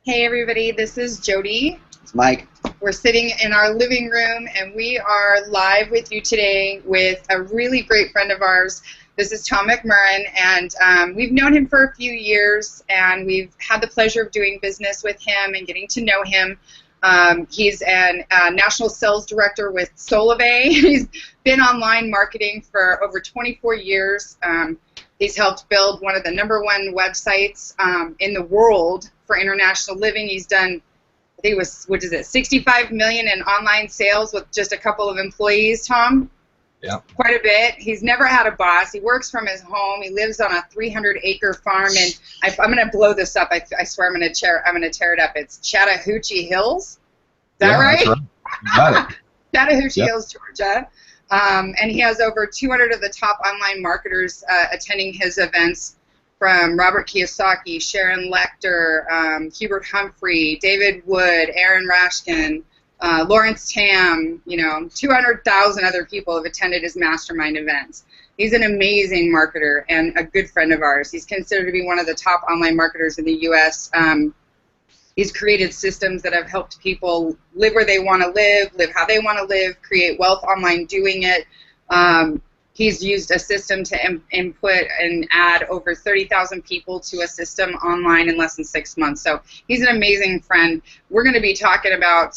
Hey everybody, this is Jodi. It's Mike. We're sitting in our living room and we are live with you today with a really great friend of ours. This is Tom McMurran, and we've known him for a few years, and we've had the pleasure of doing business with him and getting to know him. He's a national sales director with Solvay. He's been online marketing for over 24 years. He's helped build one of the #1 websites in the world for international living. He's done, I think it was, what is it, 65 million in online sales with just a couple of employees, Tom? Yeah. Quite a bit. He's never had a boss. He works from his home. He lives on a 300-acre farm, and I'm going to blow this up. I swear I'm going to tear it up. It's Chattahoochee Hills. Is that right? That's right. You got it. Chattahoochee Hills, Georgia. And he has over 200 of the top online marketers attending his events, from Robert Kiyosaki, Sharon Lecter, Hubert Humphrey, David Wood, Aaron Rashkin, Lawrence Tam. 200,000 other people have attended his mastermind events. He's an amazing marketer and a good friend of ours. He's considered to be one of the top online marketers in the U.S. He's created systems that have helped people live where they want to live how they want to live, create wealth online doing it. He's used a system to input and add over 30,000 people to a system online in less than 6 months. So he's an amazing friend. We're going to be talking about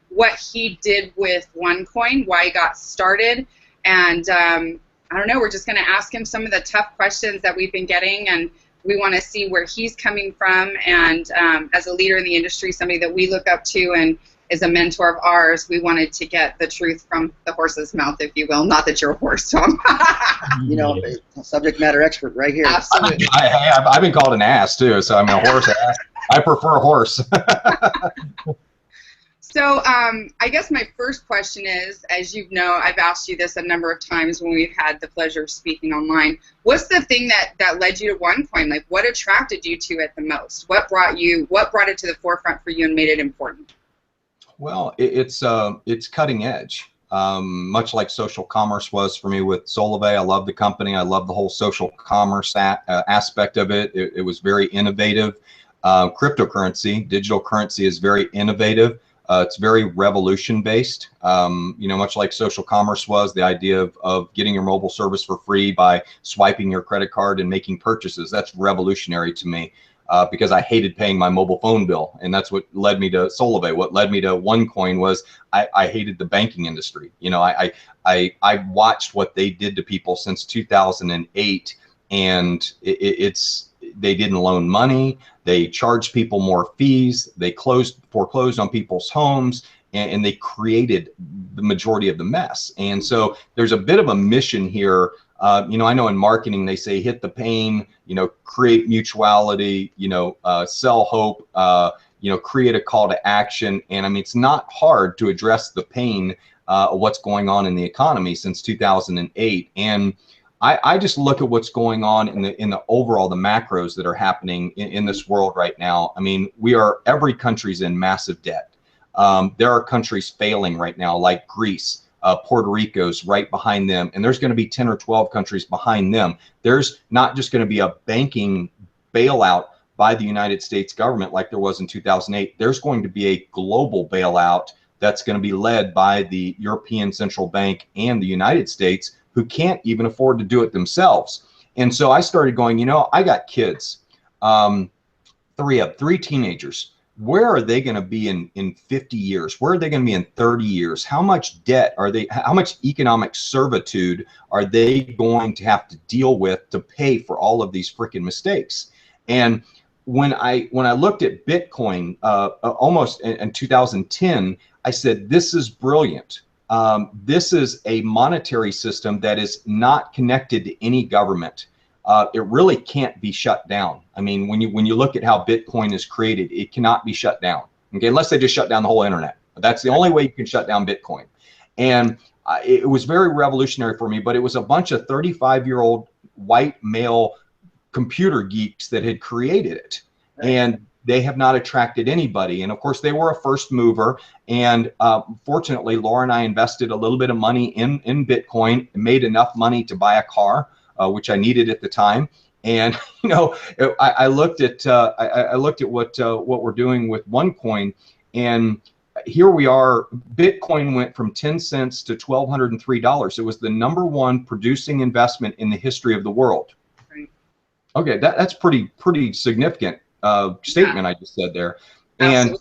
what he did with OneCoin, why he got started, and I don't know, we're just going to ask him some of the tough questions that we've been getting, and we want to see where he's coming from, and as a leader in the industry, somebody that we look up to and is a mentor of ours, we wanted to get the truth from the horse's mouth, if you will. Not that you're a horse, Tom. Subject matter expert right here. Absolutely. I've been called an ass too, so I'm a horse ass. I prefer a horse. So I guess my first question is, as you know, I've asked you this a number of times when we've had the pleasure of speaking online. What's the thing that led you to OneCoin? Like, what attracted you to it the most? What brought it to the forefront for you and made it important? Well, it's cutting edge, much like social commerce was for me with Solvay. I love the company. I love the whole social commerce aspect of it. It was very innovative. Cryptocurrency, digital currency, is very innovative. It's very revolution based, much like social commerce was, the idea of getting your mobile service for free by swiping your credit card and making purchases. That's revolutionary to me, because I hated paying my mobile phone bill, and that's what led me to Solvay. What led me to OneCoin was I hated the banking industry. I watched what they did to people since 2008, and they didn't loan money. They charged people more fees. They foreclosed on people's homes, and they created the majority of the mess. And so there's a bit of a mission here. I know in marketing they say hit the pain, create mutuality, sell hope, create a call to action. And I mean, it's not hard to address the pain of what's going on in the economy since 2008. And I just look at what's going on in the overall, the macros that are happening in this world right now. I mean, every country's in massive debt. There are countries failing right now, like Greece. Puerto Rico's right behind them, and there's going to be 10 or 12 countries behind them. There's not just going to be a banking bailout by the United States government like there was in 2008. There's going to be a global bailout that's going to be led by the European Central Bank and the United States, who can't even afford to do it themselves. And so I started going, I got kids, three teenagers. Where are they going to be in 50 years? Where are they going to be in 30 years? How much debt how much economic servitude are they going to have to deal with to pay for all of these freaking mistakes? And when I looked at Bitcoin almost in 2010, I said, this is brilliant. This is a monetary system that is not connected to any government. It really can't be shut down. I mean, when you look at how Bitcoin is created, it cannot be shut down. Okay, unless they just shut down the whole internet. That's the only way you can shut down Bitcoin. And it was very revolutionary for me. But it was a bunch of 35-year-old white male computer geeks that had created it, and they have not attracted anybody. And of course, they were a first mover. And fortunately, Laura and I invested a little bit of money in Bitcoin and made enough money to buy a car, which I needed at the time. And you know, I looked at what we're doing with OneCoin, and here we are. Bitcoin went from 10 cents to $1,203. It was the #1 producing investment in the history of the world. Right. Okay, that's pretty significant statement I just said there. Absolutely. And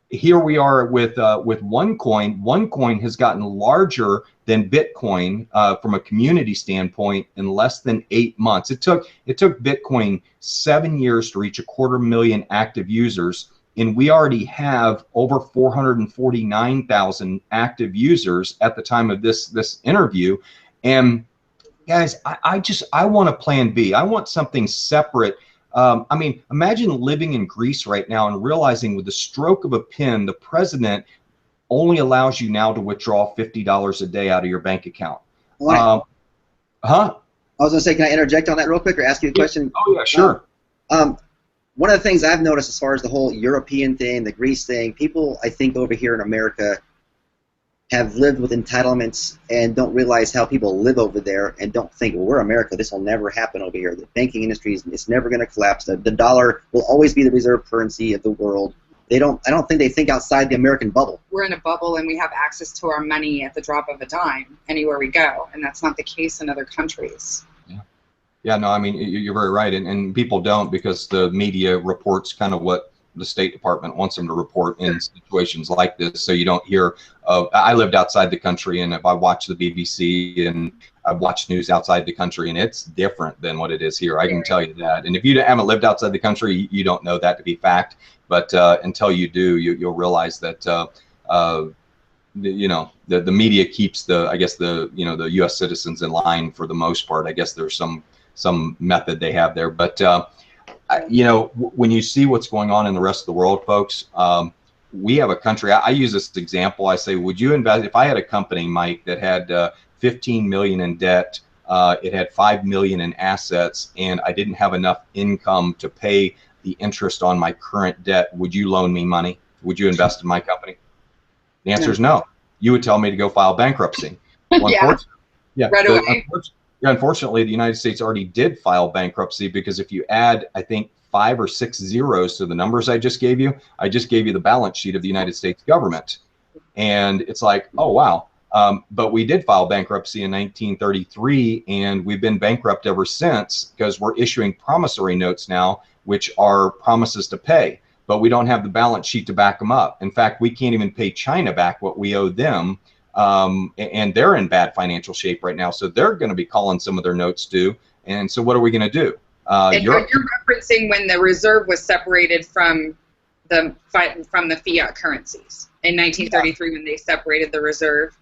here we are with OneCoin. OneCoin has gotten larger than Bitcoin from a community standpoint in less than 8 months. It took Bitcoin 7 years to reach 250,000 active users, and we already have over 449,000 active users at the time of this interview. And guys, I want a plan B. I want something separate. I mean, imagine living in Greece right now and realizing with the stroke of a pen, the president only allows you now to withdraw $50 a day out of your bank account. Huh? Huh? I was going to say, can I interject on that real quick or ask you a question? Oh, yeah, sure. One of the things I've noticed as far as the whole European thing, the Greece thing, people, I think, over here in America have lived with entitlements and don't realize how people live over there and don't think, well, we're America, this will never happen over here. The banking industry is never going to collapse. The dollar will always be the reserve currency of the world. I don't think they think outside the American bubble. We're in a bubble and we have access to our money at the drop of a dime anywhere we go, and that's not the case in other countries. Yeah, no, I mean, you're very right, and people don't, because the media reports kind of what the State Department wants them to report in situations like this. So you don't hear of, I lived outside the country, and if I watch the BBC and I watch news outside the country, and it's different than what it is here. I can tell you that. And if you haven't lived outside the country, you don't know that to be fact. But until you do, you'll realize that you know, the media keeps the U.S. citizens in line for the most part. I guess there's some method they have there, but you know, when you see what's going on in the rest of the world, folks, we have a country. I use this example. I say, would you invest if I had a company, Mike, that had 15 million in debt, it had 5 million in assets, and I didn't have enough income to pay the interest on my current debt? Would you loan me money? Would you invest in my company? The answer is no. You would tell me to go file bankruptcy. Well, unfortunately, the United States already did file bankruptcy, because if you add, I think, 5 or 6 zeros to the numbers I just gave you the balance sheet of the United States government. And it's like, oh, wow. But we did file bankruptcy in 1933, and we've been bankrupt ever since, because we're issuing promissory notes now, which are promises to pay, but we don't have the balance sheet to back them up. In fact, we can't even pay China back what we owe them. And they're in bad financial shape right now, so they're going to be calling some of their notes due. And so what are we going to do? And you're referencing when the reserve was separated from the fiat currencies in 1933, when they separated the reserve.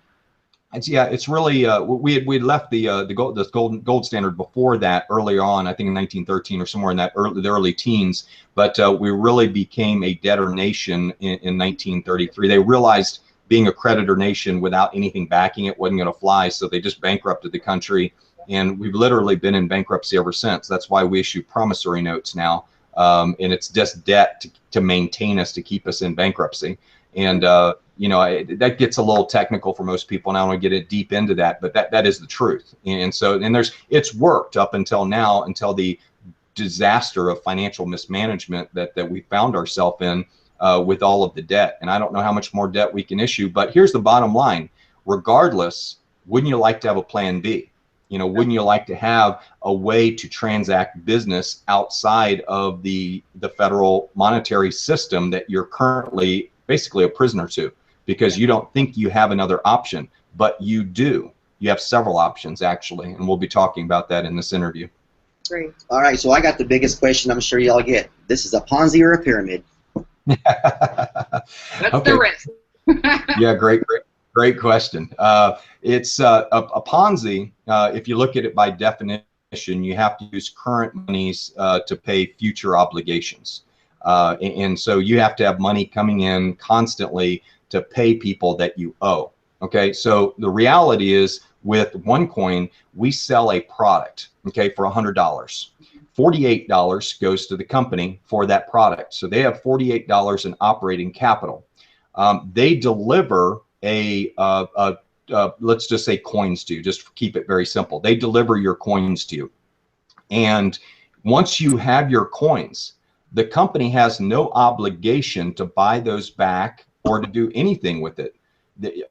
It's really we left the gold standard before that, earlier on, I think in 1913 or somewhere in that the early teens. But we really became a debtor nation in 1933. They realized being a creditor nation without anything backing it wasn't going to fly, so they just bankrupted the country, and we've literally been in bankruptcy ever since. That's why we issue promissory notes now, and it's just debt to maintain us, to keep us in bankruptcy. And you know, that gets a little technical for most people, and I don't want to get deep into that, but that is the truth. And so, it's worked up until now, until the disaster of financial mismanagement that we found ourselves in. With all of the debt, and I don't know how much more debt we can issue, but here's the bottom line. Regardless, wouldn't you like to have a plan B? You know, wouldn't you like to have a way to transact business outside of the federal monetary system that you're currently basically a prisoner to, because you don't think you have another option, but you do. You have several options, actually, and we'll be talking about that in this interview. Great. All right, so I got the biggest question I'm sure y'all get. This is a Ponzi or a pyramid? That's okay. The risk. Yeah, great question. It's a Ponzi. If you look at it by definition, you have to use current monies to pay future obligations, and so you have to have money coming in constantly to pay people that you owe. Okay, so the reality is, with OneCoin, we sell a product, okay, for $100. $48 goes to the company for that product. So they have $48 in operating capital. They deliver let's just say coins to you, just keep it very simple. They deliver your coins to you. And Once you have your coins, the company has no obligation to buy those back or to do anything with it.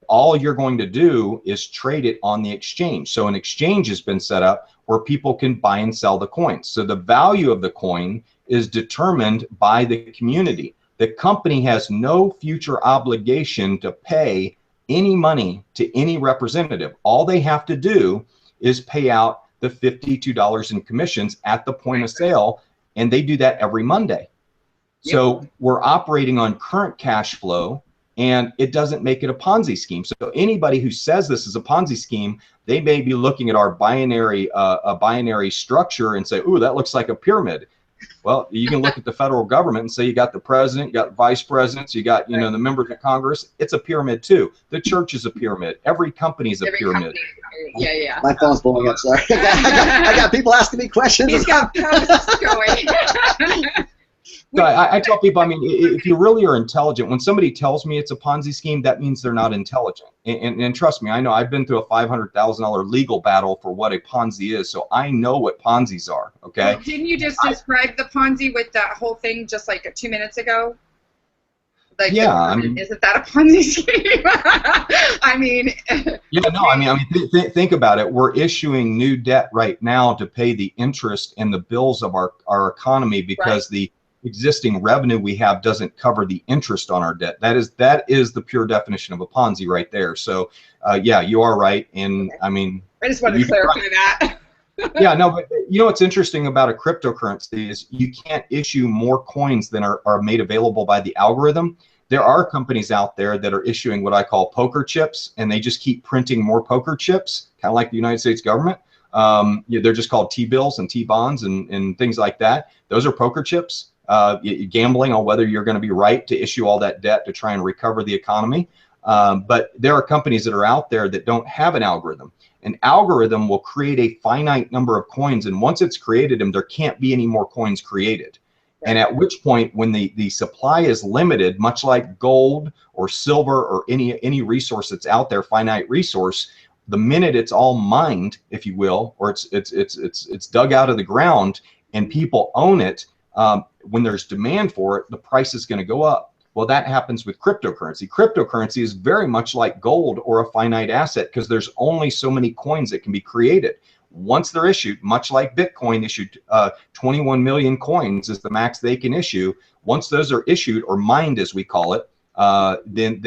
All you're going to do is trade it on the exchange. So an exchange has been set up where people can buy and sell the coins. So the value of the coin is determined by the community. The company has no future obligation to pay any money to any representative. All they have to do is pay out the $52 in commissions at the point of sale, and they do that every Monday. Yep. So we're operating on current cash flow, and it doesn't make it a Ponzi scheme. So anybody who says this is a Ponzi scheme, they may be looking at our binary structure and say, "Ooh, that looks like a pyramid." Well, you can look at the federal government and say you got the president, you got vice presidents, you got, the members of Congress. It's a pyramid too. The church is a pyramid. Every company is a pyramid. Yeah. My phone's blowing up. Sorry, I got people asking me questions. He's got posts going. So I tell people, I mean, if you really are intelligent, when somebody tells me it's a Ponzi scheme, that means they're not intelligent. And trust me, I know I've been through a $500,000 legal battle for what a Ponzi is, so I know what Ponzis are, okay? Well, didn't you just describe the Ponzi with that whole thing just like 2 minutes ago? Like, yeah, I mean, isn't that a Ponzi scheme? I mean, yeah, no, I mean, think about it. We're issuing new debt right now to pay the interest and the bills of our economy because the existing revenue we have doesn't cover the interest on our debt. That is the pure definition of a Ponzi right there. So yeah, you are right. And I mean, I just wanted to clarify that. Yeah, no, but what's interesting about a cryptocurrency is you can't issue more coins than are made available by the algorithm. There are companies out there that are issuing what I call poker chips, and they just keep printing more poker chips, kind of like the United States government. They're just called T-bills and T-bonds and things like that. Those are poker chips. Gambling on whether you're going to be right to issue all that debt to try and recover the economy. But there are companies that are out there that don't have an algorithm. An algorithm will create a finite number of coins, and once it's created them, there can't be any more coins created. Right. And at which point, when the supply is limited, much like gold or silver or any resource that's out there, finite resource, the minute it's all mined, if you will, or it's dug out of the ground and people own it, when there's demand for it, the price is going to go up. Well, that happens with cryptocurrency. Cryptocurrency is very much like gold or a finite asset because there's only so many coins that can be created. Once they're issued, much like Bitcoin issued 21 million coins is the max they can issue. Once those are issued or mined, as we call it, then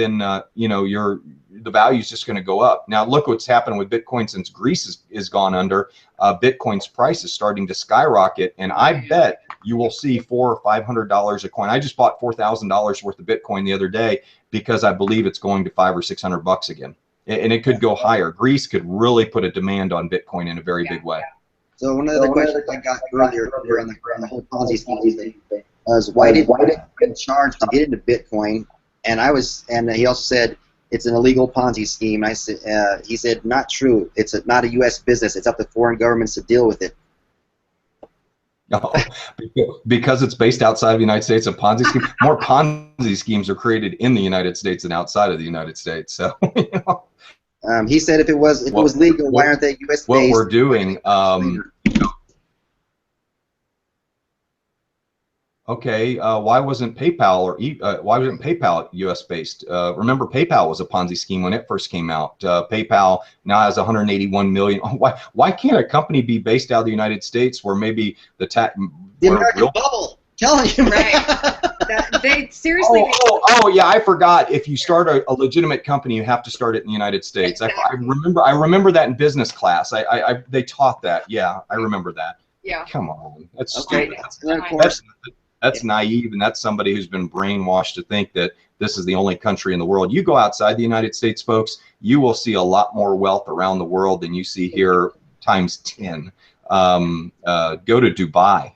the value is just going to go up. Now, look what's happened with Bitcoin since Greece is gone under. Bitcoin's price is starting to skyrocket, and I bet you will see $400 or $500 a coin. I just bought $4,000 worth of Bitcoin the other day because I believe it's going to $500 or $600 again, and it could go higher. Greece could really put a demand on Bitcoin in a very big way. So one of the questions I got earlier on the whole Ponzi scheme thing was why did I charge to get into Bitcoin? And he also said it's an illegal Ponzi scheme. I said, he said, not true. It's not a U.S. business. It's up to foreign governments to deal with it. No, because it's based outside of the United States, a Ponzi scheme. More Ponzi schemes are created in the United States than outside of the United States. So, he said if it was legal, why aren't they U.S. based? What we're doing, okay, why wasn't PayPal U.S. based? Remember, PayPal was a Ponzi scheme when it first came out. PayPal now has 181 million. Why can't a company be based out of the United States where maybe the American bubble? Telling you, right? They seriously. Oh, yeah, I forgot. If you start a legitimate company, you have to start it in the United States. Exactly. I remember that in business class. They taught that. Yeah, I remember that. Yeah. Come on, that's stupid. That's naive, and that's somebody who's been brainwashed to think that this is the only country in the world. You go outside the United States, folks, you will see a lot more wealth around the world than you see here times 10. Go to Dubai.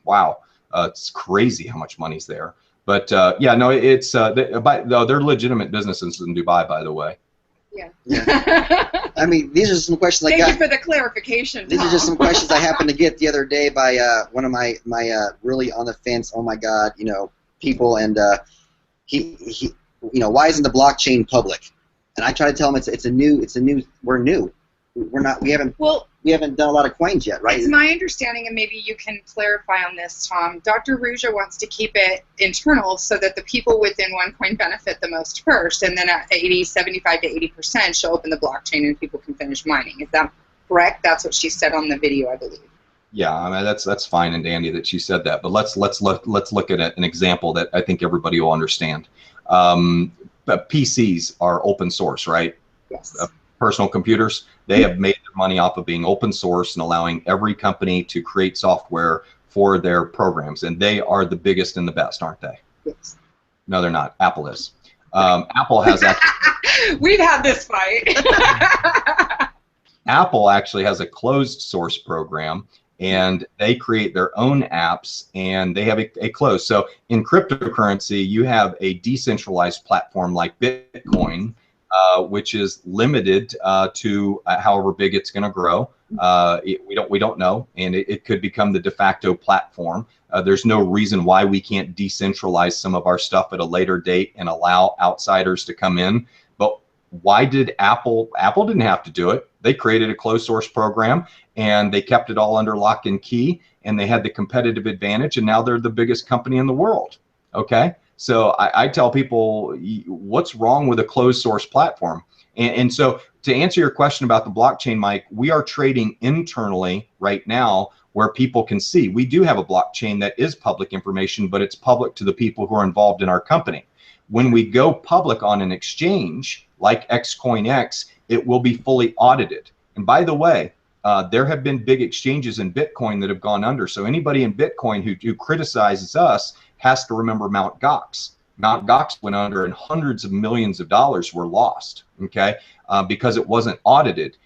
Wow, it's crazy how much money's there. But yeah, no, it's they're legitimate businesses in Dubai, by the way. Yeah. I mean, these are some questions I got. Thank you for the clarification. These are just some questions I happened to get the other day by one of my really on the fence, oh my God, people, and he why isn't the blockchain public? And I try to tell him it's a new, we're new. We haven't. Well, we haven't done a lot of coins yet, right? It's my understanding, and maybe you can clarify on this, Tom. Dr. Ruja wants to keep it internal so that the people within OneCoin benefit the most first, and then at 75 to 80%, she'll open the blockchain and people can finish mining. Is that correct? That's what she said on the video, I believe. Yeah, I mean, that's fine and dandy that she said that, but let's look at an example that I think everybody will understand. But PCs are open source, right? Yes. Personal computers, they have made their money off of being open source and allowing every company to create software for their programs, and they are the biggest and the best, aren't they? Yes. No, they're not. Apple is. Apple has actually. We've had this fight. Apple actually has a closed source program, and they create their own apps, and they have a closed. So in cryptocurrency, you have a decentralized platform like Bitcoin, which is limited to however big it's going to grow. We don't know, and it could become the de facto platform. There's no reason why we can't decentralize some of our stuff at a later date and allow outsiders to come in. But why did Apple didn't have to do it. They created a closed source program, and they kept it all under lock and key, and they had the competitive advantage, and now they're the biggest company in the world. Okay, so I tell people, what's wrong with a closed source platform? And so to answer your question about the blockchain, Mike, we are trading internally right now where people can see. We do have a blockchain that is public information, but it's public to the people who are involved in our company. When we go public on an exchange like XCoinX, it will be fully audited. And by the way, there have been big exchanges in Bitcoin that have gone under. So anybody in Bitcoin who criticizes us has to remember Mt. Gox. Mt. Gox went under and hundreds of millions of dollars were lost, okay, because it wasn't audited.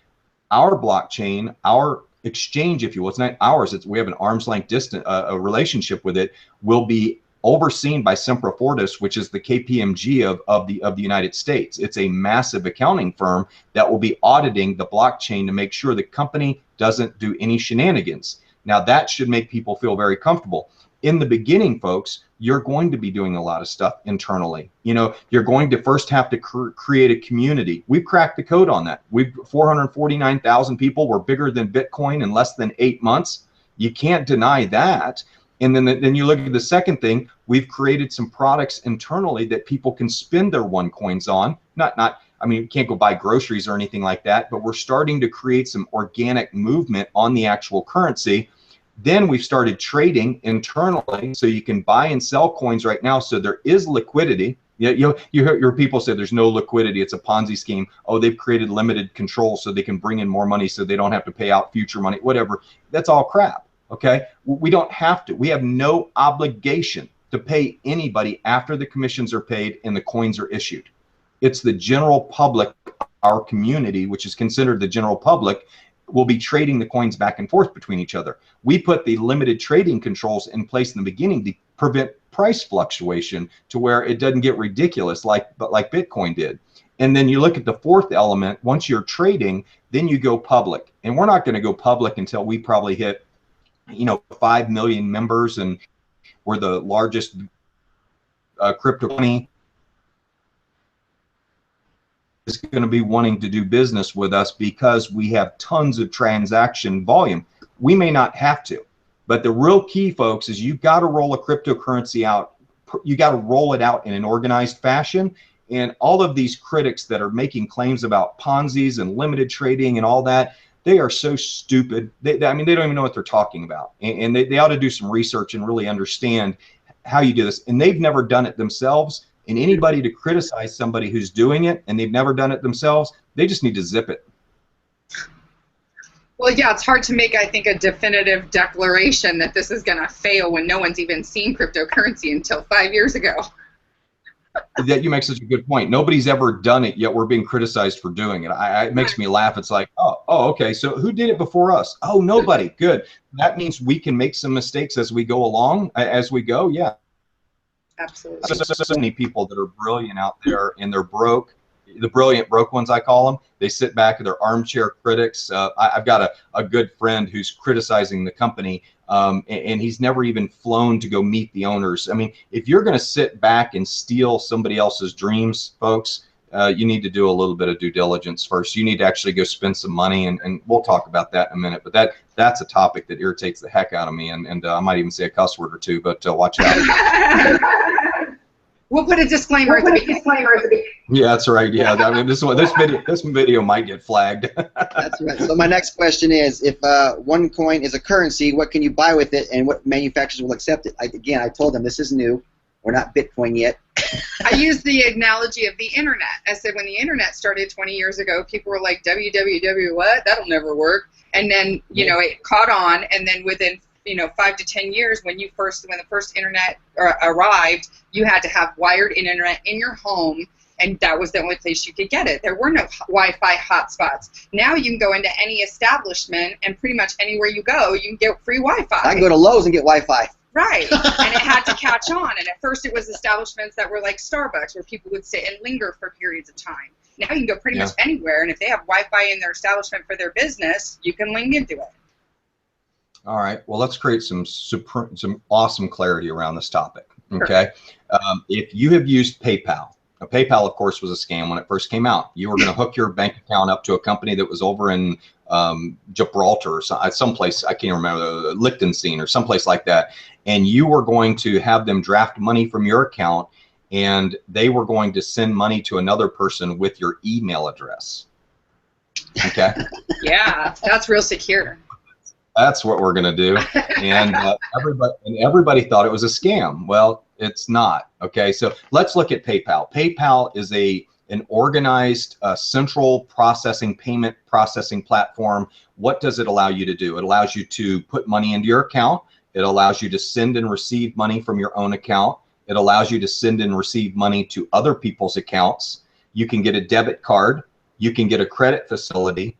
Our blockchain, our exchange, if you will, it's not ours, we have an arm's length distance, a relationship with it, will be overseen by Sempra Fortis, which is the KPMG of the United States. It's a massive accounting firm that will be auditing the blockchain to make sure the company doesn't do any shenanigans. Now that should make people feel very comfortable. In the beginning, folks, you're going to be doing a lot of stuff internally. You know, you're going to first have to create a community. We've cracked the code on that. 449,000 people were bigger than Bitcoin in less than 8 months. You can't deny that. And then you look at the second thing, we've created some products internally that people can spend their OneCoins on. I mean, you can't go buy groceries or anything like that, but we're starting to create some organic movement on the actual currency. Then we've started trading internally, so you can buy and sell coins right now. So there is liquidity. You hear people say there's no liquidity. It's a Ponzi scheme. Oh, they've created limited control so they can bring in more money so they don't have to pay out future money, whatever. That's all crap. Okay, we don't have to. We have no obligation to pay anybody after the commissions are paid and the coins are issued. It's the general public, our community, which is considered the general public, will be trading the coins back and forth between each other. We put the limited trading controls in place in the beginning to prevent price fluctuation to where it doesn't get ridiculous like Bitcoin did. And then you look at the fourth element. Once you're trading, then you go public. And we're not going to go public until we probably hit 5 million members, and we're the largest crypto company is going to be wanting to do business with us because we have tons of transaction volume. We may not have to, but the real key, folks, is you've got to roll a cryptocurrency out. You got to roll it out in an organized fashion. And all of these critics that are making claims about Ponzi's and limited trading and all that, they are so stupid. I mean, they don't even know what they're talking about. And they ought to do some research and really understand how you do this. And they've never done it themselves. And anybody to criticize somebody who's doing it and they've never done it themselves, they just need to zip it. Well, yeah, it's hard to make, I think, a definitive declaration that this is going to fail when no one's even seen cryptocurrency until 5 years ago. That you make such a good point. Nobody's ever done it, yet we're being criticized for doing it. It makes me laugh. It's like, oh, okay, so who did it before us? Oh, nobody. Good. That means we can make some mistakes as we go along, as we go. Yeah. Absolutely. So many people that are brilliant out there, and they're broke. The brilliant broke ones, I call them. They sit back, they're armchair critics. I've got a good friend who's criticizing the company, and he's never even flown to go meet the owners. I mean, if you're going to sit back and steal somebody else's dreams, folks, you need to do a little bit of due diligence first. You need to actually go spend some money, and we'll talk about that in a minute. But that's a topic that irritates the heck out of me, and I might even say a cuss word or two, but watch out. We'll put a disclaimer at the beginning. Yeah, that's right. Yeah, I mean, this video might get flagged. That's right. So my next question is, if OneCoin is a currency, what can you buy with it, and what manufacturers will accept it? Again, I told them this is new. We're not Bitcoin yet. I used the analogy of the internet. I said when the internet started 20 years ago, people were like, www, what? That'll never work. And then, you know, it caught on, and then within 5 to 10 years, when the first internet arrived, you had to have wired internet in your home, and that was the only place you could get it. There were no Wi-Fi hotspots. Now you can go into any establishment, and pretty much anywhere you go, you can get free Wi-Fi. I can go to Lowe's and get Wi-Fi. Right, and it had to catch on. And at first, it was establishments that were like Starbucks, where people would sit and linger for periods of time. Now you can go pretty much anywhere, and if they have Wi-Fi in their establishment for their business, you can link into it. All right. Well, let's create some awesome clarity around this topic. Okay. If you have used PayPal, now, PayPal, of course, was a scam when it first came out. You were going to hook your bank account up to a company that was over in Gibraltar or someplace, I can't remember, Liechtenstein or someplace like that, and you were going to have them draft money from your account, and they were going to send money to another person with your email address. Okay. Yeah, that's real secure. That's what we're going to do. And everybody thought it was a scam. Well, it's not. Okay, so let's look at PayPal. PayPal is an organized central payment processing platform. What does it allow you to do? It allows you to put money into your account. It allows you to send and receive money from your own account. It allows you to send and receive money to other people's accounts. You can get a debit card. You can get a credit facility.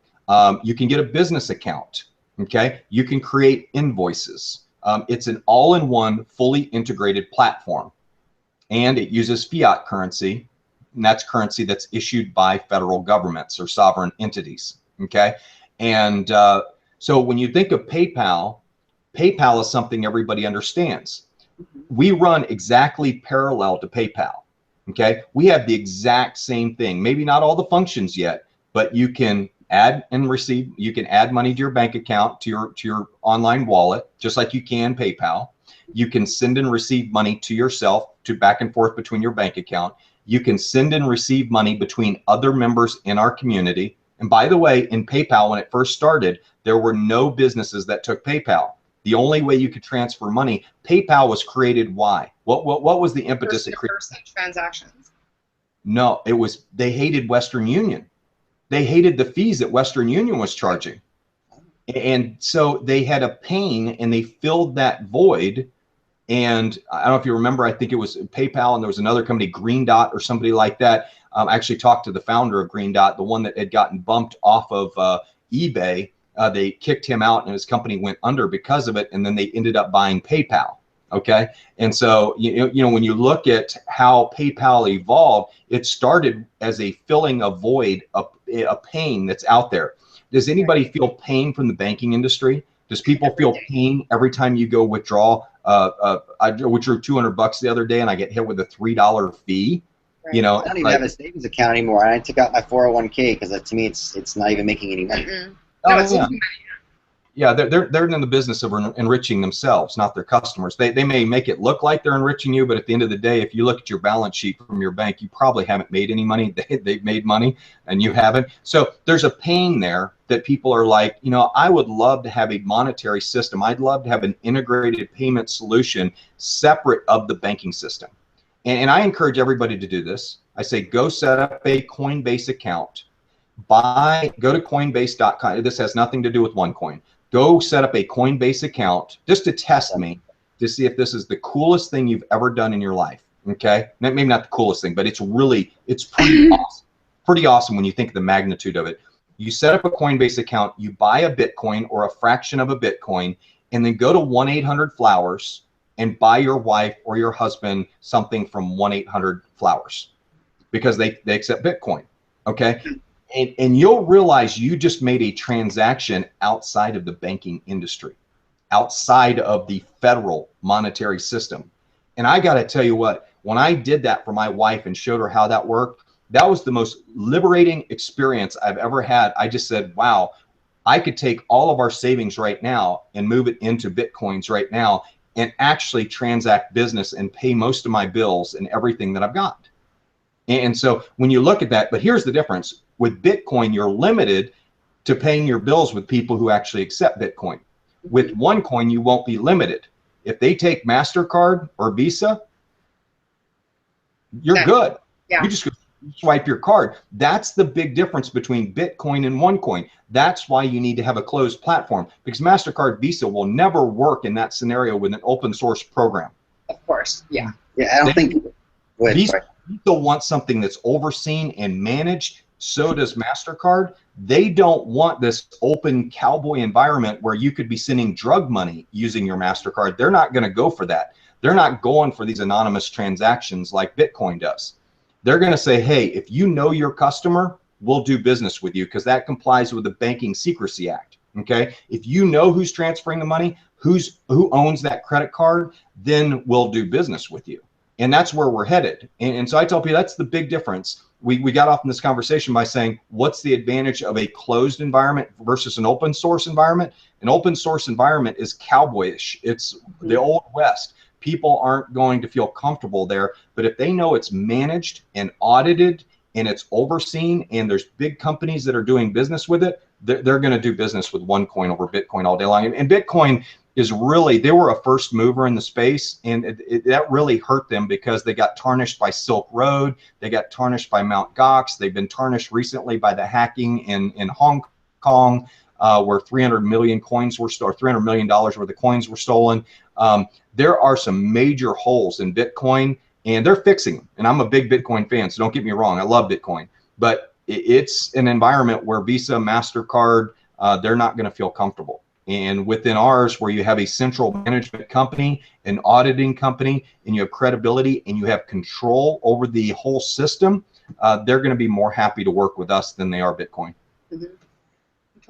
You can get a business account. Okay, you can create invoices. It's an all-in-one, fully integrated platform, and it uses fiat currency, and that's currency that's issued by federal governments or sovereign entities. Okay, and so when you think of PayPal, PayPal is something everybody understands. We run exactly parallel to PayPal. Okay, we have the exact same thing. Maybe not all the functions yet, but you can add and receive. You can add money to your bank account, to your online wallet, just like you can PayPal. You can send and receive money to yourself, to back and forth between your bank account. You can send and receive money between other members in our community. And by the way, in PayPal, when it first started, there were no businesses that took PayPal. The only way you could transfer money, PayPal was created. Why? What was the impetus? Person transactions. No, it was, they hated Western Union. They hated the fees that Western Union was charging. And so they had a pain, and they filled that void. And I don't know if you remember, I think it was PayPal, and there was another company, Green Dot or somebody like that. I actually talked to the founder of Green Dot, the one that had gotten bumped off of eBay. They kicked him out, and his company went under because of it. And then they ended up buying PayPal. Okay. And so, you know, when you look at how PayPal evolved, it started as a filling a void, a pain that's out there. Does anybody feel pain from the banking industry? Does people feel pain every time you go withdraw? I withdrew $200 the other day, and I get hit with a $3 fee. Right. You know, I don't even have a savings account anymore. I took out my 401k because to me, it's not even making any money. No, it's yeah. Yeah, they're in the business of enriching themselves, not their customers. They may make it look like they're enriching you, but at the end of the day, if you look at your balance sheet from your bank, you probably haven't made any money. They've made money, and you haven't. So there's a pain there that people are like, you know, I would love to have a monetary system. I'd love to have an integrated payment solution separate of the banking system. And I encourage everybody to do this. I say, go set up a Coinbase account. Go to Coinbase.com. This has nothing to do with OneCoin. Go set up a Coinbase account just to test me, to see if this is the coolest thing you've ever done in your life. Okay, maybe not the coolest thing, but it's pretty awesome. Pretty awesome when you think of the magnitude of it. You set up a Coinbase account, you buy a Bitcoin or a fraction of a Bitcoin, and then go to 1-800-Flowers and buy your wife or your husband something from 1-800-Flowers because they accept Bitcoin. Okay. And you'll realize you just made a transaction outside of the banking industry, outside of the federal monetary system. And I got to tell you what, when I did that for my wife and showed her how that worked, that was the most liberating experience I've ever had. I just said, wow, I could take all of our savings right now and move it into Bitcoins right now and actually transact business and pay most of my bills and everything that I've got. And so when you look at that, but here's the difference. With Bitcoin, you're limited to paying your bills with people who actually accept Bitcoin. With OneCoin, you won't be limited. If they take MasterCard or Visa, you're good. Yeah. You just swipe your card. That's the big difference between Bitcoin and OneCoin. That's why you need to have a closed platform, because MasterCard, Visa will never work in that scenario with an open source program. Of course, yeah. Yeah, I don't think Visa wants something that's overseen and managed. So does MasterCard. They don't want this open cowboy environment where you could be sending drug money using your MasterCard. They're not going to go for that. They're not going for these anonymous transactions like Bitcoin does. They're going to say, hey, if you know your customer, we'll do business with you, because that complies with the Banking Secrecy Act. Okay, if you know who's transferring the money, who owns that credit card, then we'll do business with you. And that's where we're headed. And so I tell people that's the big difference. We got off in this conversation by saying, what's the advantage of a closed environment versus an open source environment? An open source environment is cowboyish. It's the old West. People aren't going to feel comfortable there. But if they know it's managed and audited and it's overseen and there's big companies that are doing business with it, they're going to do business with OneCoin over Bitcoin all day long. And Bitcoin is really, they were a first mover in the space, and that really hurt them because they got tarnished by Silk Road, they got tarnished by Mt. Gox, they've been tarnished recently by the hacking in Hong Kong, where 300 million coins were stolen, $300 million worth of coins were stolen. There are some major holes in Bitcoin, and they're fixing them. And I'm a big Bitcoin fan, so don't get me wrong, I love Bitcoin, but it's an environment where Visa, MasterCard, they're not going to feel comfortable. And within ours, where you have a central management company, an auditing company, and you have credibility and you have control over the whole system, they're going to be more happy to work with us than they are Bitcoin.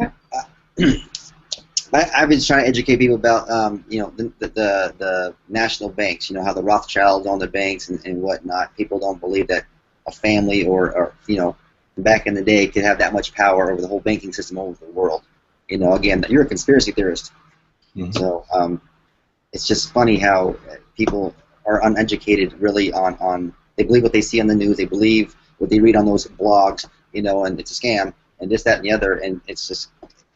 Okay. I've been trying to educate people about, you know, the national banks. You know, how the Rothschilds own the banks and whatnot. People don't believe that a family or you know, back in the day could have that much power over the whole banking system over the world. You know, again, you're a conspiracy theorist. So it's just funny how people are uneducated really on they believe what they see on the news, they believe what they read on those blogs, you know, and it's a scam and this, that, and the other, and it's just,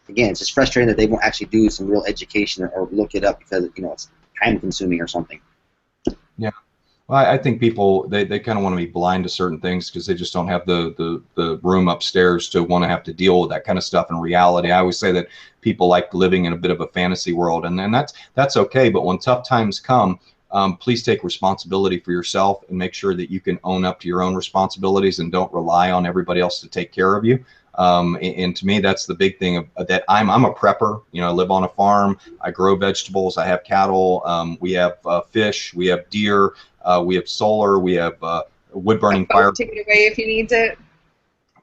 again, it's just frustrating that they won't actually do some real education or look it up because, you know, it's time consuming or something. Yeah. Well, I think people, they kind of want to be blind to certain things because they just don't have the room upstairs to want to have to deal with that kind of stuff in reality. I always say that people like living in a bit of a fantasy world, and then that's okay. But when tough times come, please take responsibility for yourself and make sure that you can own up to your own responsibilities and don't rely on everybody else to take care of you. And to me, that's the big thing of that. I'm a prepper. You know, I live on a farm. I grow vegetables. I have cattle. We have fish. We have deer. We have solar. We have wood burning fire. Take it away if he needs it.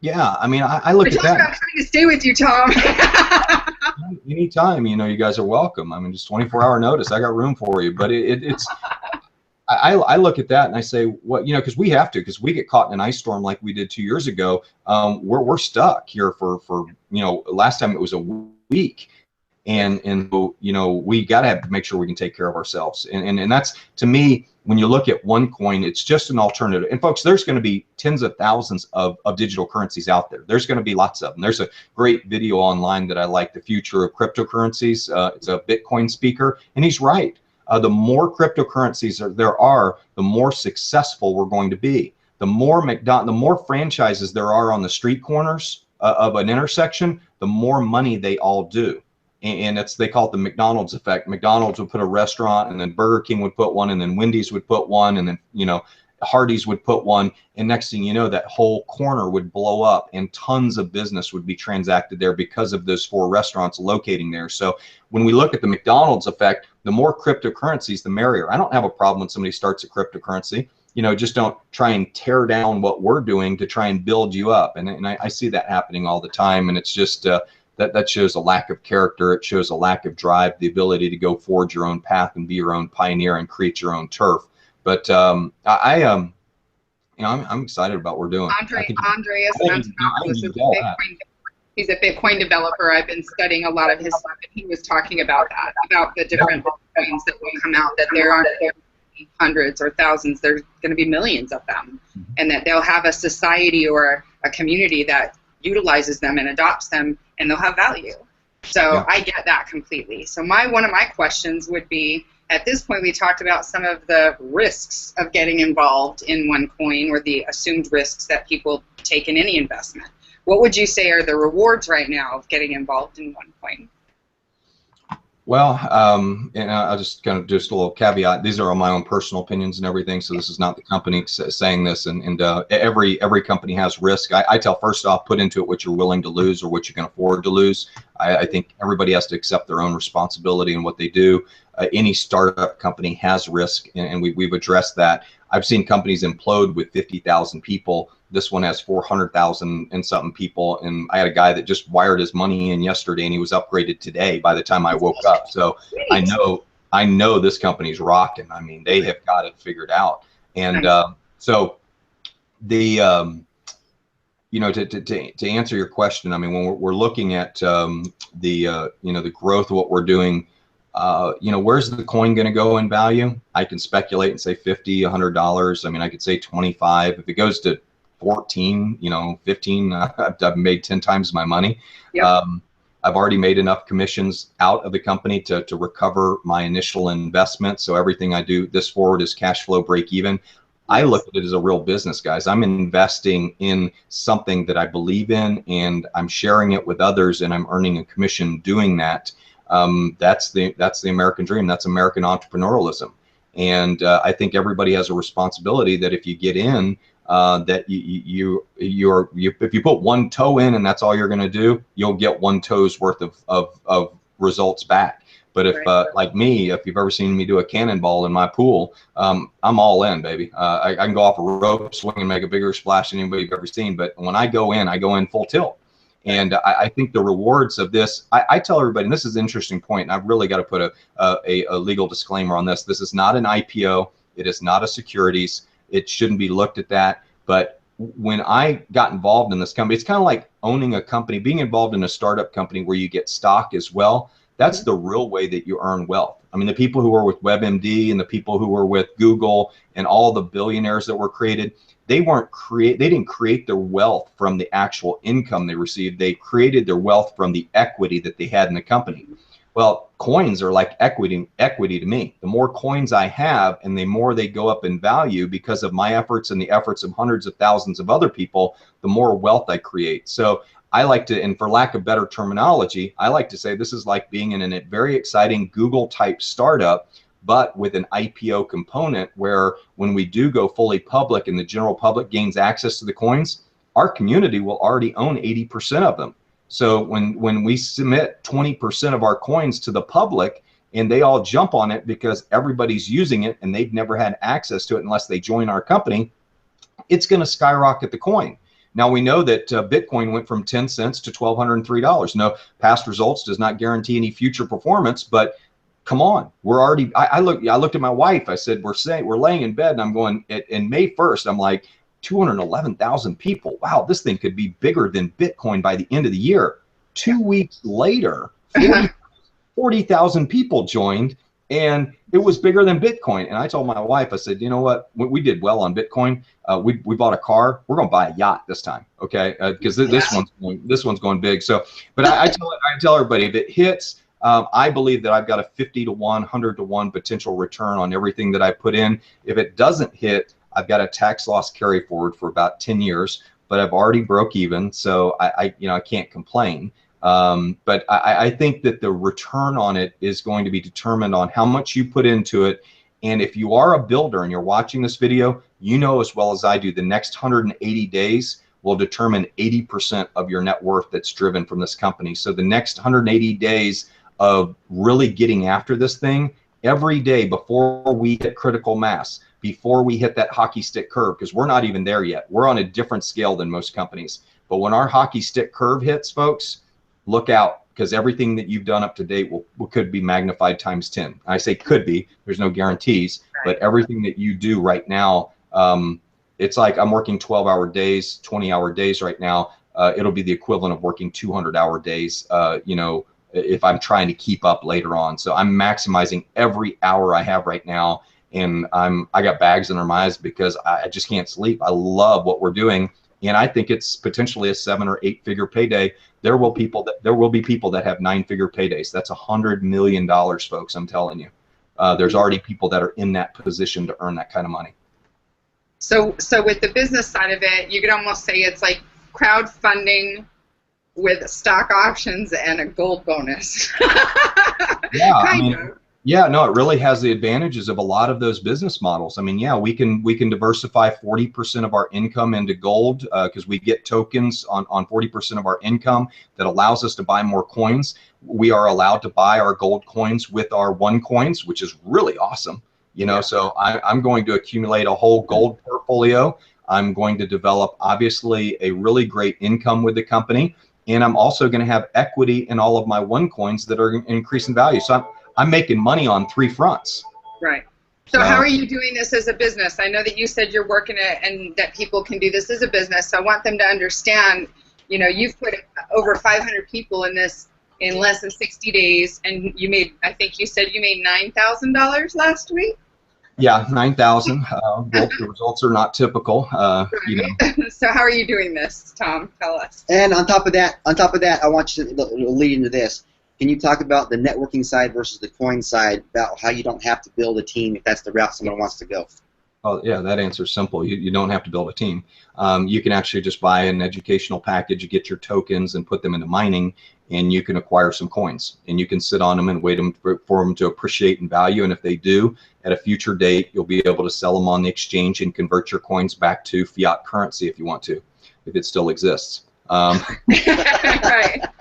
Yeah, I mean, I look at that. I'm trying to stay with you, Tom. Anytime, you know, you guys are welcome. I mean, just 24-hour notice. I got room for you. But it's. I look at that and I say, what, you know, because we have to, because we get caught in an ice storm like we did 2 years ago. We're stuck here for you know, last time it was a week, and you know, we got to make sure we can take care of ourselves. And that's, to me, when you look at OneCoin, it's just an alternative. And folks, there's going to be tens of thousands of digital currencies out there. There's going to be lots of them. There's a great video online that I like, The Future of Cryptocurrencies. It's a Bitcoin speaker, and he's right. The more cryptocurrencies there are, the more successful we're going to be. The more franchises there are on the street corners of an intersection, the more money they all do. And they call it the McDonald's effect. McDonald's would put a restaurant, and then Burger King would put one, and then Wendy's would put one, and then, you know, Hardee's would put one, and next thing you know, that whole corner would blow up and tons of business would be transacted there because of those 4 restaurants locating there. So when we look at the McDonald's effect, the more cryptocurrencies, the merrier. I don't have a problem when somebody starts a cryptocurrency. You know, just don't try and tear down what we're doing to try and build you up. And I see that happening all the time, and it's just that shows a lack of character. It shows a lack of drive, the ability to go forge your own path and be your own pioneer and create your own turf. But I'm excited about what we're doing. Andreas Antonopoulos is a Bitcoin. He's a Bitcoin developer. I've been studying a lot of his stuff, and he was talking about that, about the different coins that will come out, that there aren't hundreds or thousands, there's going to be millions of them, and that they'll have a society or a community that utilizes them and adopts them, and they'll have value. So I get that completely. So one of my questions would be, at this point we talked about some of the risks of getting involved in OneCoin, or the assumed risks that people take in any investment. What would you say are the rewards right now of getting involved in OneCoin? Well, and I'll just kind of just a little caveat. These are all my own personal opinions and everything, so this is not the company saying this. And every company has risk. I tell, first off, put into it what you're willing to lose or what you can afford to lose. I think everybody has to accept their own responsibility in what they do. Any startup company has risk, and we've addressed that. I've seen companies implode with 50,000 people. This one has 400,000 and something people, and I had a guy that just wired his money in yesterday, and he was upgraded today by the time I woke up. So I know this company's rocking. I mean, they have got it figured out. And so the you know, to answer your question, I mean, when we're looking at you know, the growth of what we're doing, you know, where's the coin going to go in value? I can speculate and say $50, $100. I mean, I could say 25. If it goes to 14, you know, 15, I've made 10 times my money. Yep. I've already made enough commissions out of the company to recover my initial investment. So everything I do this forward is cash flow break even. I look at it as a real business, guys. I'm investing in something that I believe in, and I'm sharing it with others, and I'm earning a commission doing that. That's the American dream. That's American entrepreneurialism. And I think everybody has a responsibility that if you get in, that if you put one toe in and that's all you're going to do, you'll get one toe's worth of results back. But if like me, if you've ever seen me do a cannonball in my pool, I'm all in, baby. I can go off a rope, swing, and make a bigger splash than anybody you've ever seen. But when I go in full tilt. And I think the rewards of this, I tell everybody, and this is an interesting point, and I've really got to put a legal disclaimer on this. This is not an IPO. It is not a securities. It shouldn't be looked at that. But when I got involved in this company, it's kind of like owning a company, being involved in a startup company where you get stock as well. That's the real way that you earn wealth. I mean, the people who were with WebMD and the people who were with Google and all the billionaires that were created, they didn't create their wealth from the actual income they received. They created their wealth from the equity that they had in the company. Well, coins are like equity to me. The more coins I have and the more they go up in value because of my efforts and the efforts of hundreds of thousands of other people, the more wealth I create. So I like to, and for lack of better terminology, I like to say this is like being in a very exciting Google type startup, but with an IPO component where when we do go fully public and the general public gains access to the coins, our community will already own 80% of them. So when we submit 20% of our coins to the public and they all jump on it because everybody's using it and they've never had access to it unless they join our company, it's going to skyrocket the coin. Now we know that Bitcoin went from 10 cents to $1,203. No, past results does not guarantee any future performance, but come on, we're already. I looked at my wife. I said, we're laying in bed, and I'm going. In May 1st, I'm like, 211,000 people. Wow, this thing could be bigger than Bitcoin by the end of the year. 2 weeks later, 40,000 people joined, and it was bigger than Bitcoin. And I told my wife, I said, you know what? We did well on Bitcoin. We bought a car. We're going to buy a yacht this time, okay? Because this one's going big. So, but I tell everybody, if it hits, I believe that I've got a 50 to 1, 100 to 1 potential return on everything that I put in. If it doesn't hit, I've got a tax loss carry forward for about 10 years, but I've already broke even, so I can't complain. But I think that the return on it is going to be determined on how much you put into it. And if you are a builder and you're watching this video, you know as well as I do, the next 180 days will determine 80% of your net worth that's driven from this company. So the next 180 days of really getting after this thing, every day before we hit critical mass, before we hit that hockey stick curve, because we're not even there yet. We're on a different scale than most companies. But when our hockey stick curve hits, folks, look out, because everything that you've done up to date could be magnified times 10. I say could be, there's no guarantees, but everything that you do right now, it's like I'm working 12-hour days, 20-hour days right now. It'll be the equivalent of working 200-hour days, you know, if I'm trying to keep up later on. So I'm maximizing every hour I have right now, and I got bags under my eyes because I just can't sleep. I love what we're doing, and I think it's potentially a 7 or 8 figure payday. There will be people that have 9-figure paydays. That's $100 million, folks. I'm telling you. There's already people that are in that position to earn that kind of money. So with the business side of it, you could almost say it's like crowdfunding with stock options and a gold bonus. Yeah, I mean, yeah, no, it really has the advantages of a lot of those business models. I mean, yeah, we can diversify 40% of our income into gold because we get tokens on 40% of our income that allows us to buy more coins. We are allowed to buy our gold coins with our OneCoins, which is really awesome. You know, so I'm going to accumulate a whole gold portfolio. I'm going to develop, obviously, a really great income with the company. And I'm also going to have equity in all of my OneCoins that are increasing value. So I'm making money on 3 fronts. Right. So how are you doing this as a business? I know that you said you're working it and that people can do this as a business. So I want them to understand, you know, you've put over 500 people in this in less than 60 days, and you made, I think you said you made $9,000 last week? Yeah, 9,000. The results are not typical. You know. So how are you doing this, Tom? Tell us. And on top of that, I want you to lead into this. Can you talk about the networking side versus the coin side, about how you don't have to build a team if that's the route someone wants to go? Oh, yeah, that answer's simple. You don't have to build a team. You can actually just buy an educational package, you get your tokens and put them into mining, and you can acquire some coins. And you can sit on them and wait for them to appreciate in value. And if they do, at a future date, you'll be able to sell them on the exchange and convert your coins back to fiat currency if you want to, if it still exists. Right.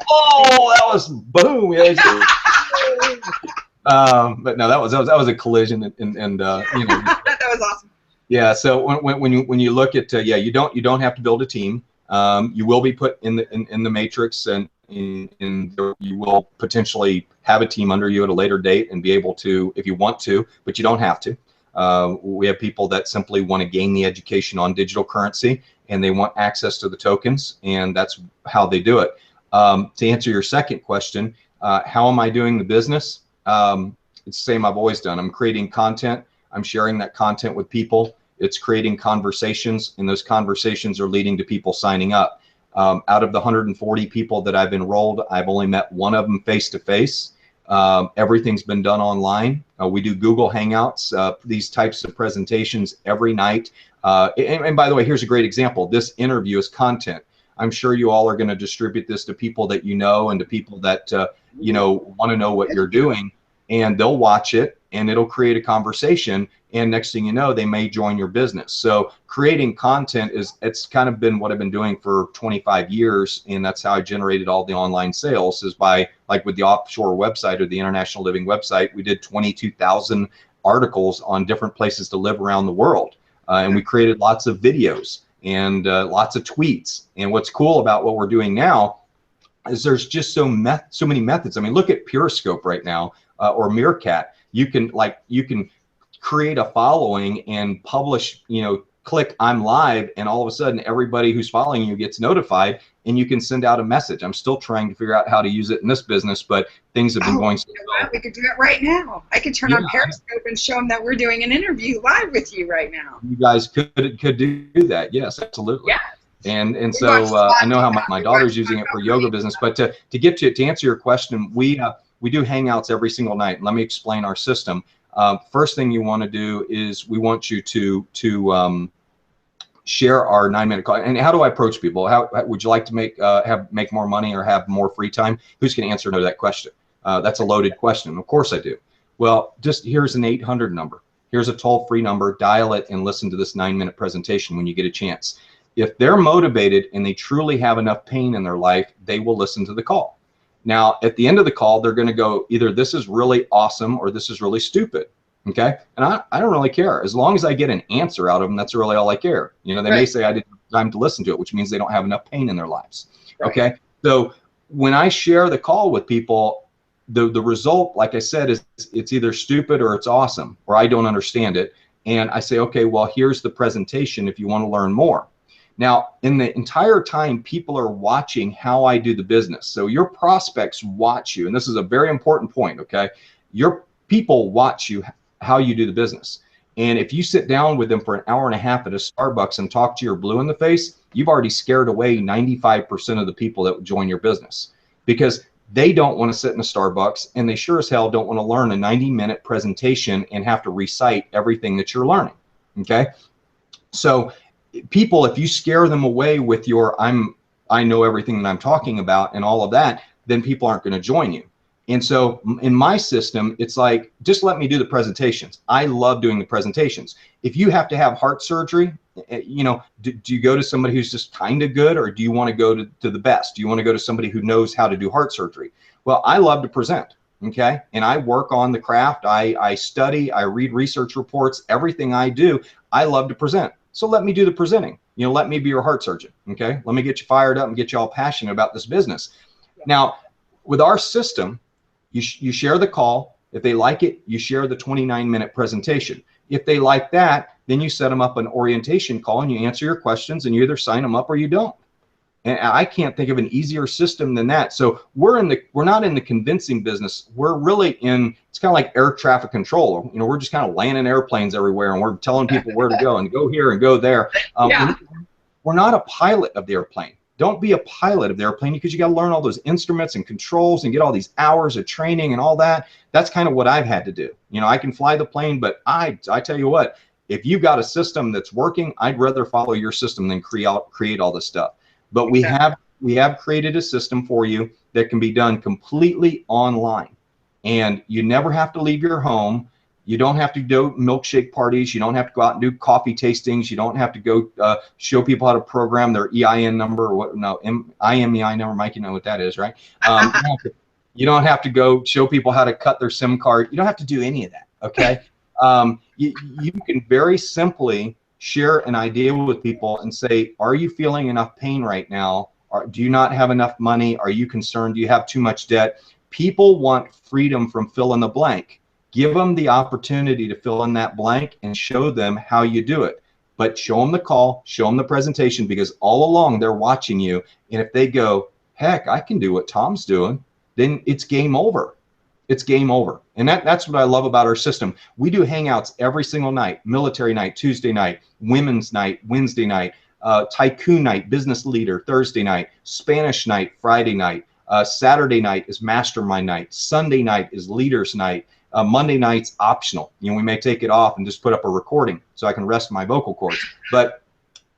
Oh, that was boom! But no, that was a collision, and you know. That was awesome. Yeah. So when you look at yeah, you don't have to build a team. You will be put in the matrix, and you will potentially have a team under you at a later date and be able to, if you want to, but you don't have to. We have people that simply want to gain the education on digital currency, and they want access to the tokens, and that's how they do it. To answer your second question, how am I doing the business? It's the same I've always done. I'm creating content. I'm sharing that content with people. It's creating conversations, and those conversations are leading to people signing up. Out of the 140 people that I've enrolled, I've only met one of them face-to-face. Everything's been done online. We do Google Hangouts, these types of presentations every night. And by the way, here's a great example. This interview is content. I'm sure you all are going to distribute this to people that you know and to people that you know, want to know what you're doing, and they'll watch it, and it'll create a conversation, and next thing you know, they may join your business. So creating content it's kind of been what I've been doing for 25 years, and that's how I generated all the online sales, is by, like with the offshore website or the International Living website, we did 22,000 articles on different places to live around the world, and we created lots of videos and lots of tweets. And what's cool about what we're doing now is there's just so many methods. I mean, look at Periscope right now, or Meerkat. You can create a following and publish, you know, click I'm live, and all of a sudden everybody who's following you gets notified, and you can send out a message. I'm still trying to figure out how to use it in this business, but things have been going so well. We could do it right now. I could turn on Periscope and show them that we're doing an interview live with you right now. You guys could do that. Yes, absolutely. Yeah. And so I know how my daughter's using it for yoga business, but to answer your question, we do Hangouts every single night. And let me explain our system. First thing you want to do is we want you to share our 9-minute call. And how do I approach people? How would you like to make more money or have more free time? Who's going to answer no to that question? That's a loaded question. Of course I do. Well, just here's an 800 number. Here's a toll-free number. Dial it and listen to this 9-minute presentation when you get a chance. If they're motivated and they truly have enough pain in their life, they will listen to the call. Now, at the end of the call, they're going to go either this is really awesome or this is really stupid. Okay, and I don't really care. As long as I get an answer out of them, that's really all I care. You know, they may say I didn't have time to listen to it, which means they don't have enough pain in their lives. Okay, so when I share the call with people, the result, like I said, is it's either stupid or it's awesome, or I don't understand it. And I say, okay, well, here's the presentation if you want to learn more. Now, in the entire time, people are watching how I do the business. So your prospects watch you, and this is a very important point, okay? Your people watch you, how you do the business. And if you sit down with them for an hour and a half at a Starbucks and talk to your blue in the face, you've already scared away 95% of the people that would join your business, because they don't want to sit in a Starbucks, and they sure as hell don't want to learn a 90-minute presentation and have to recite everything that you're learning, okay? So people, if you scare them away with your I know everything that I'm talking about and all of that, then people aren't going to join you. And so in my system, it's like, just let me do the presentations. I love doing the presentations. If you have to have heart surgery, you know, do you go to somebody who's just kind of good, or do you want to go to the best? Do you want to go to somebody who knows how to do heart surgery? Well, I love to present, okay? And I work on the craft. I study, I read research reports, everything I do, I love to present. So let me do the presenting. You know, let me be your heart surgeon, okay? Let me get you fired up and get you all passionate about this business. Yeah. Now, with our system, you share the call. If they like it, you share the 29-minute presentation. If they like that, then you set them up an orientation call and you answer your questions, and you either sign them up or you don't. And I can't think of an easier system than that. So we're not in the convincing business. We're really in, it's kind of like air traffic control. You know, we're just kind of landing airplanes everywhere, and we're telling people where to go and go here and go there. Yeah. We're not a pilot of the airplane. Don't be a pilot of the airplane, because you got to learn all those instruments and controls and get all these hours of training and all that. That's kind of what I've had to do. You know, I can fly the plane, but I tell you what, if you've got a system that's working, I'd rather follow your system than create all this stuff. But we have created a system for you that can be done completely online, and you never have to leave your home. You don't have to do milkshake parties. You don't have to go out and do coffee tastings. You don't have to go show people how to program their EIN number, or what? No, IMEI number. Mike, you know what that is, right? You don't have to go show people how to cut their SIM card. You don't have to do any of that, okay? You can very simply share an idea with people and say, are you feeling enough pain right now? Do you not have enough money? Are you concerned? Do you have too much debt? People want freedom from fill in the blank. Give them the opportunity to fill in that blank and show them how you do it. But show them the call, show them the presentation, because all along they're watching you. And if they go, heck, I can do what Tom's doing, then it's game over. It's game over. And that's what I love about our system. We do hangouts every single night: military night, Tuesday night, women's night, Wednesday night, tycoon night, business leader, Thursday night, Spanish night, Friday night, Saturday night is mastermind night, Sunday night is leaders night. Monday night's optional. You know, we may take it off and just put up a recording so I can rest my vocal cords. But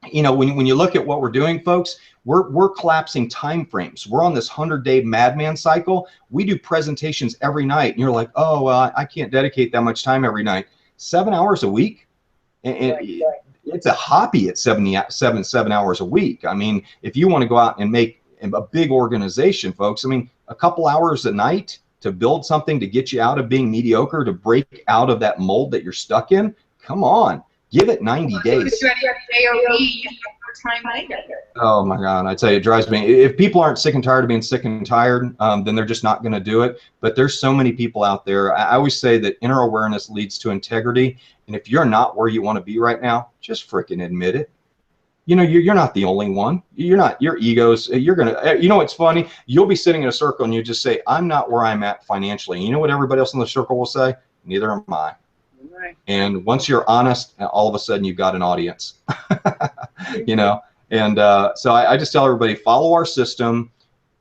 you know, when you look at what we're doing, folks, we're collapsing time frames. We're on this 100-day madman cycle. We do presentations every night, and you're like, oh, well, I can't dedicate that much time every night. 7 hours a week, and right. It's a hobby at 7 hours a week. I mean, if you want to go out and make a big organization, folks, I mean, a couple hours a night to build something to get you out of being mediocre, to break out of that mold that you're stuck in, come on, give it 90 days. Oh my God, I tell you, it drives me. If people aren't sick and tired of being sick and tired, then they're just not going to do it. But there's so many people out there. I always say that inner awareness leads to integrity. And if you're not where you want to be right now, just freaking admit it. You know, you're not the only one. You're not. Your egos. You're gonna. You know, it's funny. You'll be sitting in a circle and you just say, "I'm not where I'm at financially." And you know what everybody else in the circle will say? Neither am I. Right. And once you're honest, all of a sudden you've got an audience. You know. And so I just tell everybody, follow our system.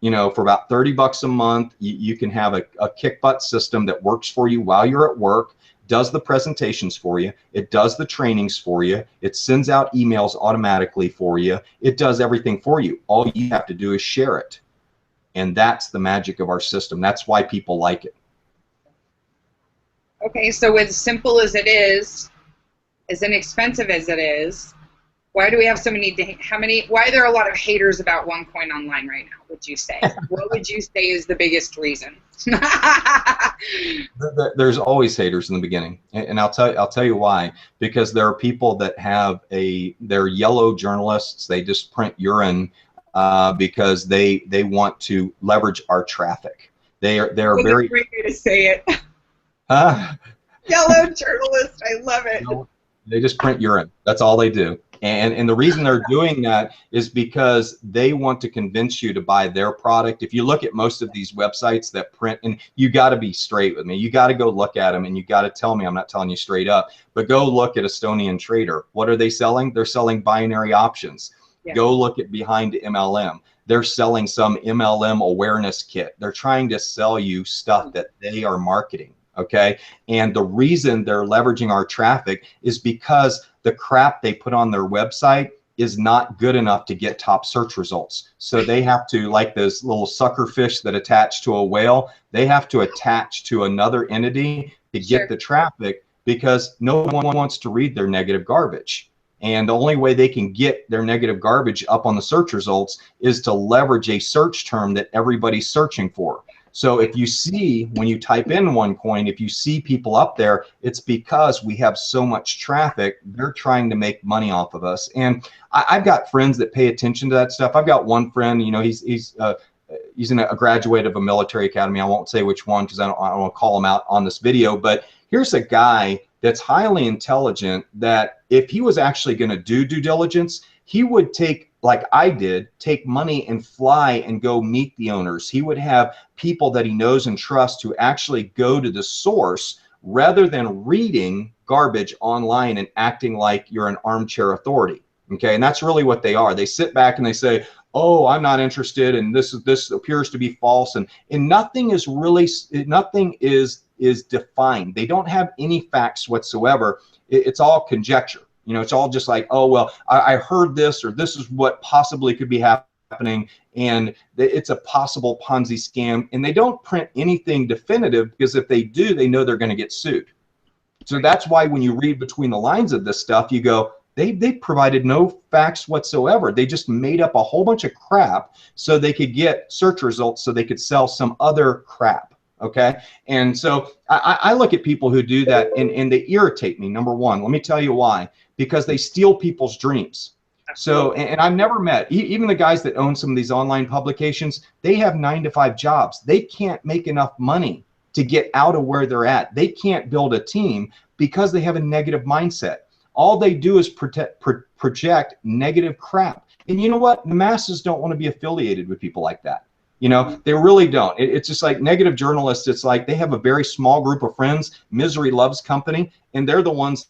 You know, for about $30 a month, you can have a kick butt system that works for you while you're at work. Does the presentations for you, it does the trainings for you, it sends out emails automatically for you, it does everything for you. All you have to do is share it. And that's the magic of our system. That's why people like it. Okay, so as simple as it is, as inexpensive as it is, why do we have so many, why are there a lot of haters about OneCoin online right now, would you say? What would you say is the biggest reason? There's always haters in the beginning, and I'll tell you why. Because there are people that they're yellow journalists. They just print urine because they want to leverage our traffic. They're very. A great way to say it. Yellow journalist, I love it. They just print urine. That's all they do. And the reason they're doing that is because they want to convince you to buy their product. If you look at most of these websites that print, and you got to be straight with me, you got to go look at them and you got to tell me, I'm not telling you straight up, but go look at Estonian Trader. What are they selling? They're selling binary options. Yeah. Go look at Behind MLM. They're selling some MLM awareness kit. They're trying to sell you stuff that they are marketing. Okay. And the reason they're leveraging our traffic is because the crap they put on their website is not good enough to get top search results. So they have to, like those little sucker fish that attach to a whale, they have to attach to another entity to get the traffic, because no one wants to read their negative garbage. And the only way they can get their negative garbage up on the search results is to leverage a search term that everybody's searching for. So if you see, when you type in OneCoin, if you see people up there, it's because we have so much traffic. They're trying to make money off of us. And I've got friends that pay attention to that stuff. I've got one friend, you know, he's a graduate of a military academy. I won't say which one because I don't want to call him out on this video. But here's a guy that's highly intelligent that if he was actually going to do due diligence, he would take, like I did, take money and fly and go meet the owners. He would have people that he knows and trusts who actually go to the source rather than reading garbage online and acting like you're an armchair authority. Okay, and that's really what they are. They sit back and they say, oh, I'm not interested, and this appears to be false, and nothing is really, nothing is defined. They don't have any facts whatsoever. It's all conjecture. You know, it's all just like, oh, well, I heard this, or this is what possibly could be happening, and it's a possible Ponzi scam. And they don't print anything definitive, because if they do, they know they're going to get sued. So that's why when you read between the lines of this stuff, you go, they provided no facts whatsoever. They just made up a whole bunch of crap so they could get search results so they could sell some other crap. Okay. And so I look at people who do that, and they irritate me. Number one, let me tell you why. Because they steal people's dreams. So, and I've never met, even the guys that own some of these online publications, they have 9-to-5 jobs. They can't make enough money to get out of where they're at. They can't build a team because they have a negative mindset. All they do is project negative crap. And you know what? The masses don't want to be affiliated with people like that. You know, they really don't. It's just like negative journalists. It's like they have a very small group of friends. Misery loves company, and they're the ones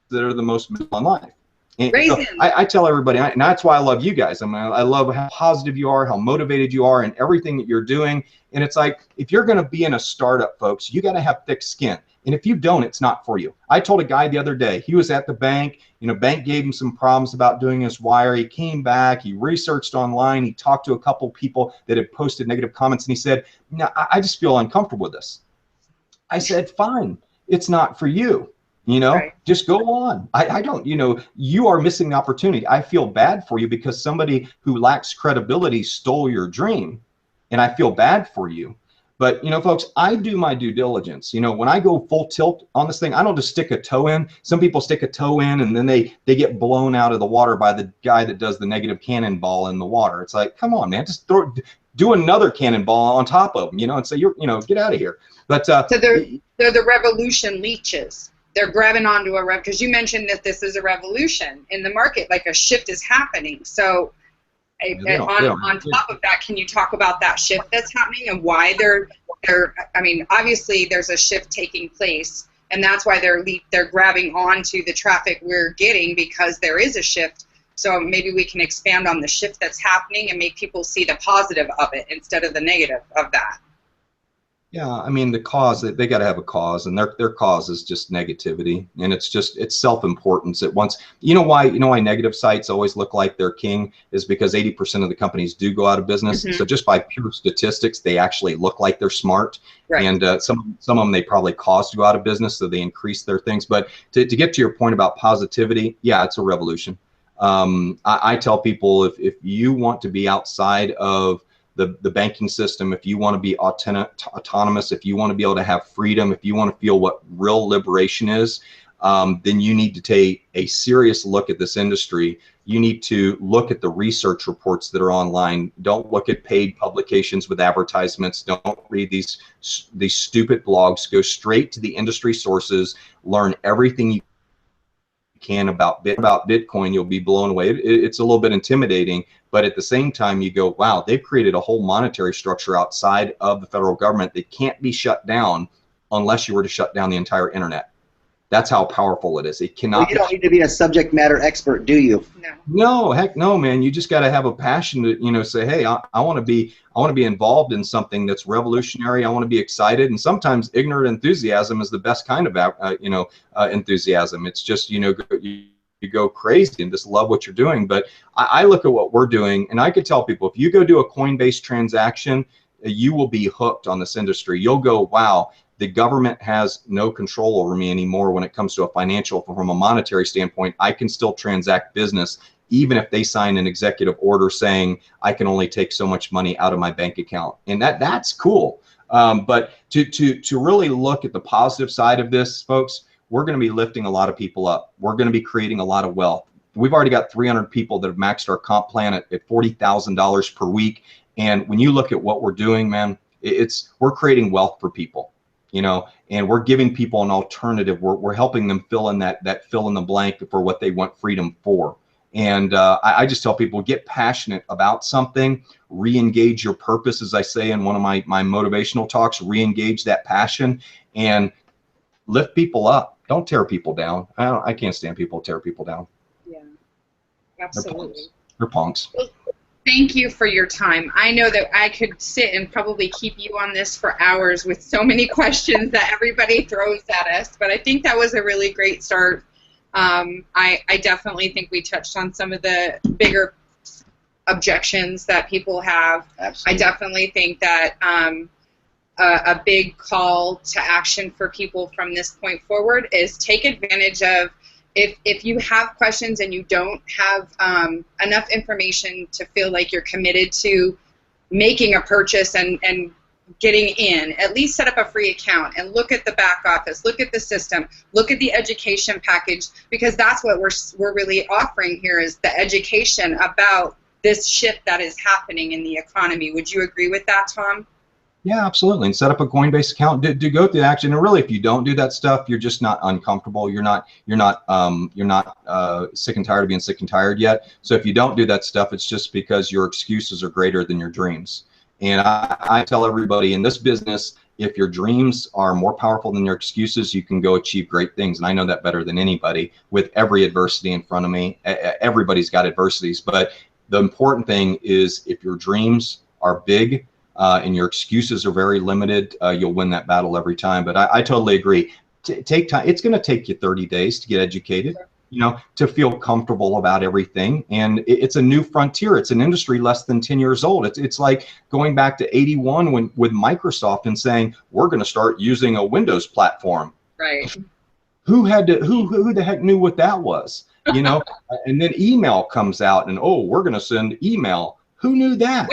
that are the most miserable in life. And so I tell everybody, and that's why I love you guys. I mean, I love how positive you are, how motivated you are, and everything that you're doing. And it's like, if you're going to be in a startup, folks, you got to have thick skin. And if you don't, it's not for you. I told a guy the other day, he was at the bank, you know, bank gave him some problems about doing his wire. He came back, he researched online, he talked to a couple people that had posted negative comments, and he said, no, I just feel uncomfortable with this. I said, fine, it's not for you. You know, just go on. I don't, you know, you are missing the opportunity. I feel bad for you because somebody who lacks credibility stole your dream, and I feel bad for you. But, you know, folks, I do my due diligence. You know, when I go full tilt on this thing, I don't just stick a toe in. Some people stick a toe in and then they get blown out of the water by the guy that does the negative cannonball in the water. It's like, come on, man, just do another cannonball on top of them, you know, and say, get out of here. But so they're the revolution leeches. They're grabbing onto a rev, because you mentioned that this is a revolution in the market, like a shift is happening. So on top of that, can you talk about that shift that's happening and why they're I mean, obviously there's a shift taking place, and that's why they're grabbing onto the traffic we're getting, because there is a shift. So maybe we can expand on the shift that's happening and make people see the positive of it instead of the negative of that. Yeah, I mean, the cause, they got to have a cause, and their cause is just negativity, and it's self-importance. At once, you know why negative sites always look like they're king is because 80% of the companies do go out of business. So just by pure statistics, they actually look like they're smart, and some of them they probably caused to go out of business, so they increase their things. But to get to your point about positivity, yeah, it's a revolution. I tell people, if you want to be outside of the banking system, if you want to be autonomous, if you want to be able to have freedom, if you want to feel what real liberation is, then you need to take a serious look at this industry. You need to look at the research reports that are online. Don't look at paid publications with advertisements. Don't read these stupid blogs. Go straight to the industry sources. Learn everything you can about Bitcoin, you'll be blown away. It's a little bit intimidating, but at the same time, you go, wow, they've created a whole monetary structure outside of the federal government that can't be shut down unless you were to shut down the entire internet. That's how powerful it is. It cannot. Well, you don't need to be a subject matter expert, do you? No. No, heck no, man. You just got to have a passion to, you know, say, hey, I want to be involved in something that's revolutionary. I want to be excited. And sometimes ignorant enthusiasm is the best kind of, enthusiasm. It's just, you know, you go crazy and just love what you're doing. But I look at what we're doing, and I could tell people, if you go do a Coinbase transaction, you will be hooked on this industry. You'll go, wow, the government has no control over me anymore when it comes to a financial, from a monetary standpoint. I can still transact business, even if they sign an executive order saying I can only take so much money out of my bank account. And that's cool. But to really look at the positive side of this, folks, we're going to be lifting a lot of people up. We're going to be creating a lot of wealth. We've already got 300 people that have maxed our comp plan at $40,000 per week. And when you look at what we're doing, man, we're creating wealth for people, you know, and we're giving people an alternative. We're helping them fill in that fill in the blank for what they want freedom for. And I just tell people, get passionate about something, re-engage your purpose, as I say in one of my motivational talks, re-engage that passion and lift people up. Don't tear people down. I can't stand people tear people down. Yeah, absolutely. They're punks. Thank you for your time. I know that I could sit and probably keep you on this for hours with so many questions that everybody throws at us, but I think that was a really great start. I definitely think we touched on some of the bigger objections that people have. Absolutely. I definitely think that a big call to action for people from this point forward is take advantage of, if you have questions and you don't have enough information to feel like you're committed to making a purchase and getting in, at least set up a free account and look at the back office, look at the system, look at the education package, because that's what we're really offering here, is the education about this shift that is happening in the economy. Would you agree with that, Tom? Yeah, absolutely. And set up a Coinbase account. Do go through the action. And really, if you don't do that stuff, you're just not uncomfortable. You're not sick and tired of being sick and tired yet. So if you don't do that stuff, it's just because your excuses are greater than your dreams. And I tell everybody in this business, if your dreams are more powerful than your excuses, you can go achieve great things. And I know that better than anybody. With every adversity in front of me, everybody's got adversities. But the important thing is, if your dreams are big, and your excuses are very limited, you'll win that battle every time. But I totally agree. Take time. It's going to take you 30 days to get educated, you know, to feel comfortable about everything. And it's a new frontier. It's an industry less than 10 years old. It's like going back to '81 with Microsoft and saying, we're going to start using a Windows platform. Right. Who the heck knew what that was? You know, and then email comes out and, oh, we're going to send email. Who knew that?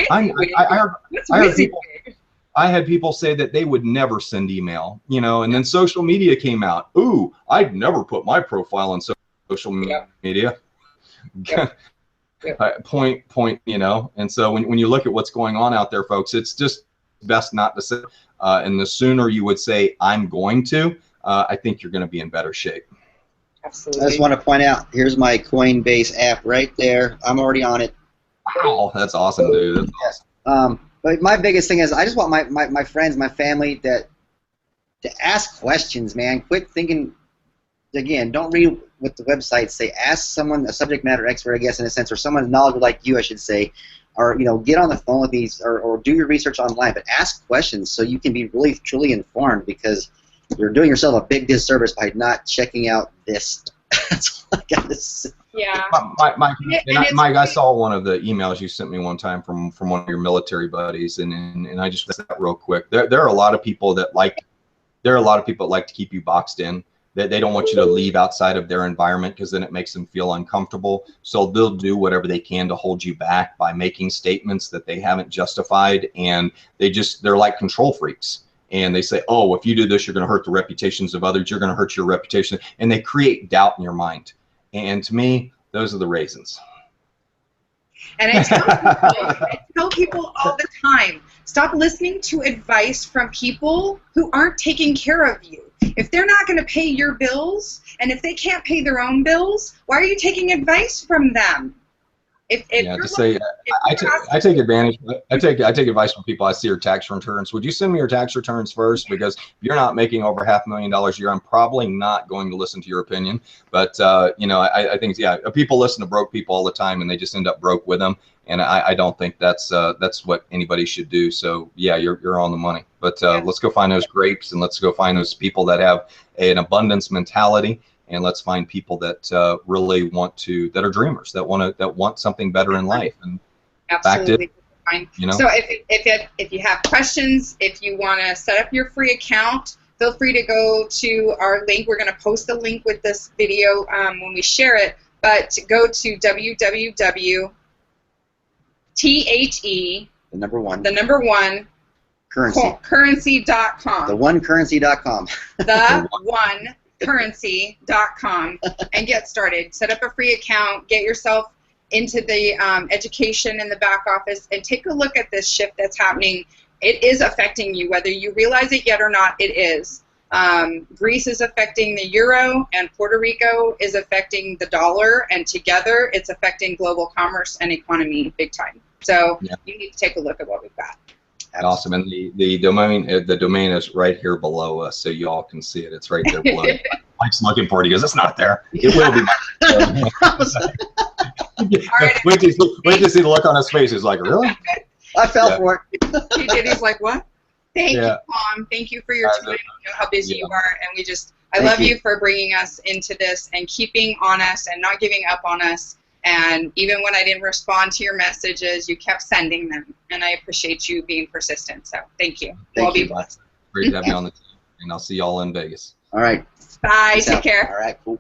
I had people say that they would never send email, you know, and then social media came out. Ooh, I'd never put my profile on social media. Yep. Point, you know. And so when you look at what's going on out there, folks, it's just best not to say. And the sooner you would say, I'm going to, I think you're going to be in better shape. Absolutely. I just want to point out, here's my Coinbase app right there. I'm already on it. Wow, that's awesome, dude. That's awesome. But my biggest thing is, I just want my friends, my family, to ask questions, man. Quit thinking, again, don't read what the websites say. Ask someone, a subject matter expert, I guess, in a sense, or someone knowledgeable like you, I should say, or, you know, get on the phone with these, or do your research online, but ask questions so you can be really, truly informed, because you're doing yourself a big disservice by not checking out this. That's all I got to say. Yeah. Mike, I saw one of the emails you sent me one time from one of your military buddies, and I just read that real quick. There are a lot of people that like to keep you boxed in. That they don't want you to leave outside of their environment, because then it makes them feel uncomfortable. So they'll do whatever they can to hold you back by making statements that they haven't justified, and they're like control freaks. And they say, oh, if you do this, you're going to hurt the reputations of others. You're going to hurt your reputation. And they create doubt in your mind. And to me, those are the raisins. And I tell people all the time, stop listening to advice from people who aren't taking care of you. If they're not going to pay your bills, and if they can't pay their own bills, why are you taking advice from them? Yeah, to say I take advantage. I take advice from people. I see your tax returns. Would you send me your tax returns first? Because if you're not making over $500,000 a year, I'm probably not going to listen to your opinion. But you know, I think, yeah, people listen to broke people all the time, and they just end up broke with them. And I don't think that's what anybody should do. So yeah, you're on the money. But let's go find those grapes, and let's go find those people that have an abundance mentality. And let's find people that really want to, that are dreamers, that want something better in life. And absolutely. You know? So if you have questions, if you want to set up your free account, feel free to go to our link. We're going to post the link with this video when we share it. But go to www.the number one currency.com. The OneCurrency.com. The OneCurrency.com and get started. Set up a free account. Get yourself into the education in the back office, and take a look at this shift that's happening. It is affecting you, whether you realize it yet or not. It is. Greece is affecting the euro, and Puerto Rico is affecting the dollar, and together it's affecting global commerce and economy big time. So you need to take a look at what we've got. Awesome, and the domain is right here below us, so you all can see it. It's right there below. Mike's looking for it. He goes, "It's not there. It will be." Right. Wait to see the look on his face. He's like, "Really?" I fell for it. He did. He's like, "What?" Thank you, Tom. Thank you for your time. I know how busy you are, and I love you for bringing us into this and keeping on us and not giving up on us. And even when I didn't respond to your messages, you kept sending them, and I appreciate you being persistent. So thank you. Thank you. Great to have you on the team, and I'll see y'all in Vegas. All right. Bye. Take care. All right. Cool.